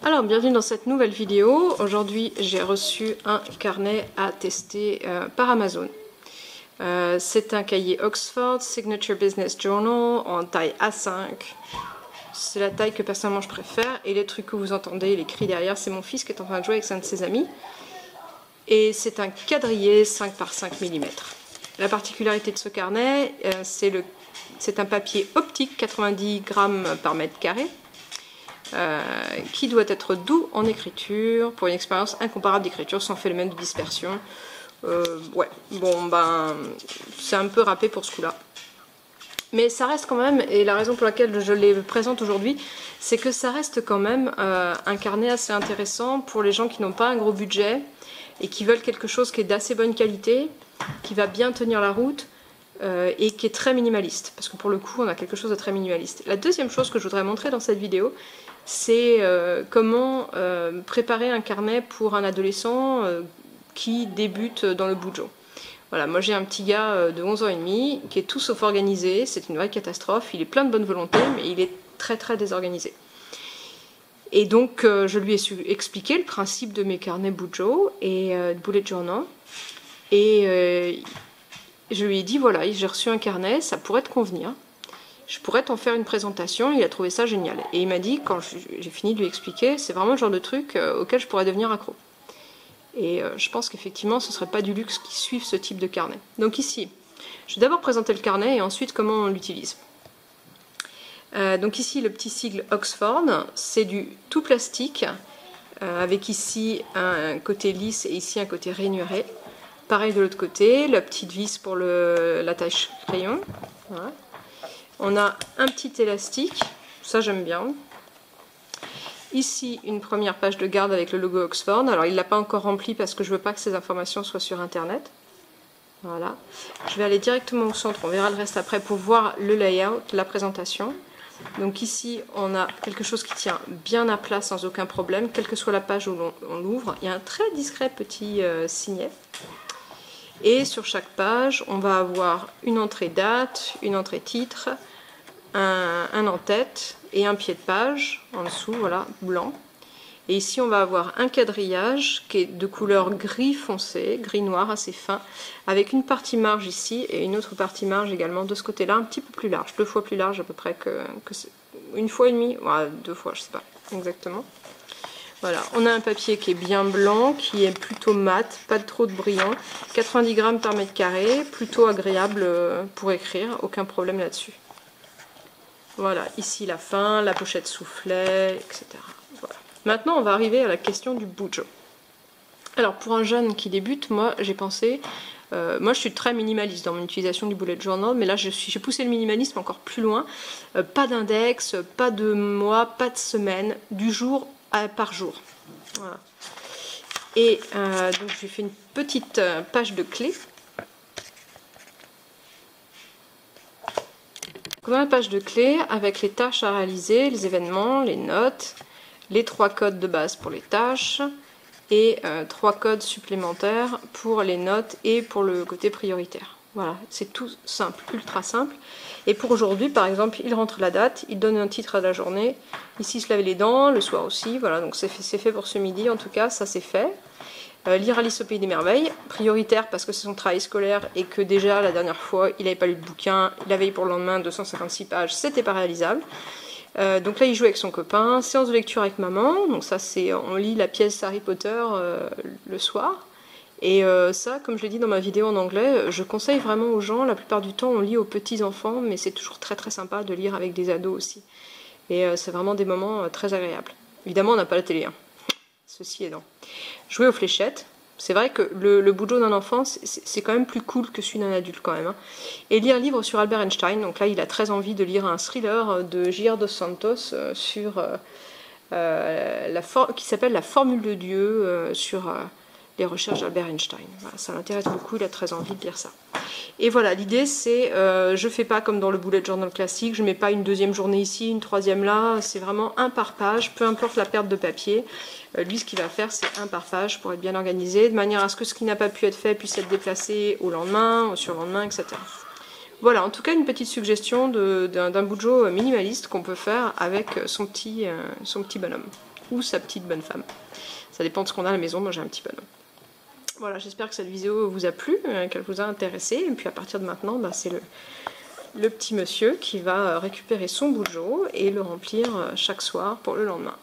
Alors, bienvenue dans cette nouvelle vidéo. Aujourd'hui, j'ai reçu un carnet à tester par Amazon. C'est un cahier Oxford Signature Business Journal en taille A5. C'est la taille que personnellement je préfère. Et les trucs que vous entendez, les cris derrière, c'est mon fils qui est en train de jouer avec un de ses amis. Et c'est un quadrillé 5 par 5 mm. La particularité de ce carnet, c'est un papier optique 90 grammes par mètre carré. Qui doit être doux en écriture pour une expérience incomparable d'écriture sans phénomène de dispersion. Ouais, bon ben c'est un peu râpé pour ce coup-là. Mais ça reste quand même, et la raison pour laquelle je les présente aujourd'hui, c'est que ça reste quand même un carnet assez intéressant pour les gens qui n'ont pas un gros budget et qui veulent quelque chose qui est d'assez bonne qualité, qui va bien tenir la route. Et qui est très minimaliste, parce que pour le coup on a quelque chose de très minimaliste. La deuxième chose que je voudrais montrer dans cette vidéo, c'est comment préparer un carnet pour un adolescent qui débute dans le bujo. Voilà, moi j'ai un petit gars de 11 ans et demi qui est tout sauf organisé, c'est une vraie catastrophe, il est plein de bonne volonté mais il est très désorganisé. Et donc je lui ai expliqué le principe de mes carnets bujo et bullet journal, et je lui ai dit voilà, j'ai reçu un carnet, ça pourrait te convenir, je pourrais t'en faire une présentation. Il a trouvé ça génial. Et il m'a dit, quand j'ai fini de lui expliquer, c'est vraiment le genre de truc auquel je pourrais devenir accro. Et je pense qu'effectivement ce ne serait pas du luxe qui suive ce type de carnet. Donc ici, je vais d'abord présenter le carnet et ensuite comment on l'utilise. Donc ici le petit sigle Oxford, c'est du tout plastique, avec ici un côté lisse et ici un côté rainuré. Pareil de l'autre côté, la petite vis pour l'attache crayon. Voilà. On a un petit élastique, ça j'aime bien. Ici une première page de garde avec le logo Oxford. Alors il ne l'a pas encore rempli parce que je ne veux pas que ces informations soient sur internet. Voilà. Je vais aller directement au centre, on verra le reste après pour voir le layout, la présentation. Donc ici on a quelque chose qui tient bien à plat sans aucun problème, quelle que soit la page où on l'ouvre. Il y a un très discret petit signet. Et sur chaque page, on va avoir une entrée date, une entrée titre, un en-tête et un pied de page en dessous, voilà, blanc. Et ici, on va avoir un quadrillage qui est de couleur gris foncé, gris noir assez fin, avec une partie marge ici et une autre partie marge également de ce côté-là, un petit peu plus large, 2 fois plus large à peu près que une fois et demie, ouais, 2 fois, je sais pas exactement. Voilà, on a un papier qui est bien blanc, qui est plutôt mat, pas trop de brillant, 90 grammes par mètre carré, plutôt agréable pour écrire, aucun problème là-dessus. Voilà, ici la fin, la pochette soufflet, etc. Voilà. Maintenant, on va arriver à la question du bujo. Alors, pour un jeune qui débute, moi j'ai pensé, moi je suis très minimaliste dans mon utilisation du bullet journal, mais là j'ai poussé le minimalisme encore plus loin. Pas d'index, pas de mois, pas de semaine, du jour par jour. Voilà. Et donc j'ai fait une petite page de clés. Comme une page de clés avec les tâches à réaliser, les événements, les notes, les 3 codes de base pour les tâches et 3 codes supplémentaires pour les notes et pour le côté prioritaire. Voilà, c'est tout simple, ultra simple. Et pour aujourd'hui, par exemple, il rentre la date, il donne un titre à la journée. Ici, il se lave les dents, le soir aussi. Voilà, donc c'est fait pour ce midi, en tout cas, ça c'est fait. Lire Alice au Pays des Merveilles, prioritaire parce que c'est son travail scolaire et que déjà, la dernière fois, il n'avait pas lu le bouquin. La veille pour le lendemain, 256 pages, c'était pas réalisable. Donc là, il joue avec son copain. Séance de lecture avec maman. Donc ça, on lit la pièce Harry Potter le soir. Et ça, comme je l'ai dit dans ma vidéo en anglais, je conseille vraiment aux gens. La plupart du temps, on lit aux petits-enfants, mais c'est toujours très sympa de lire avec des ados aussi. Et c'est vraiment des moments très agréables. Évidemment, on n'a pas la télé, hein. Ceci aidant. Jouer aux fléchettes. C'est vrai que le bujo d'un enfant, c'est quand même plus cool que celui d'un adulte quand même. Hein. Et lire un livre sur Albert Einstein. Donc là, il a très envie de lire un thriller de J.R. Dos Santos sur qui s'appelle La Formule de Dieu, sur les recherches d'Albert Einstein. Voilà, ça l'intéresse beaucoup, il a très envie de lire ça. Et voilà, l'idée c'est, je fais pas comme dans le bullet journal classique, je mets pas une deuxième journée ici, une troisième là, c'est vraiment un par page, peu importe la perte de papier. Lui, ce qu'il va faire, c'est un par page pour être bien organisé, de manière à ce que ce qui n'a pas pu être fait puisse être déplacé au lendemain, au surlendemain, etc. Voilà, en tout cas, une petite suggestion d'un bujo minimaliste qu'on peut faire avec son petit bonhomme. ou sa petite bonne femme. Ça dépend de ce qu'on a à la maison, moi j'ai un petit bonhomme. Voilà, j'espère que cette vidéo vous a plu, qu'elle vous a intéressé, et puis à partir de maintenant, bah, c'est le petit monsieur qui va récupérer son bougeot et le remplir chaque soir pour le lendemain.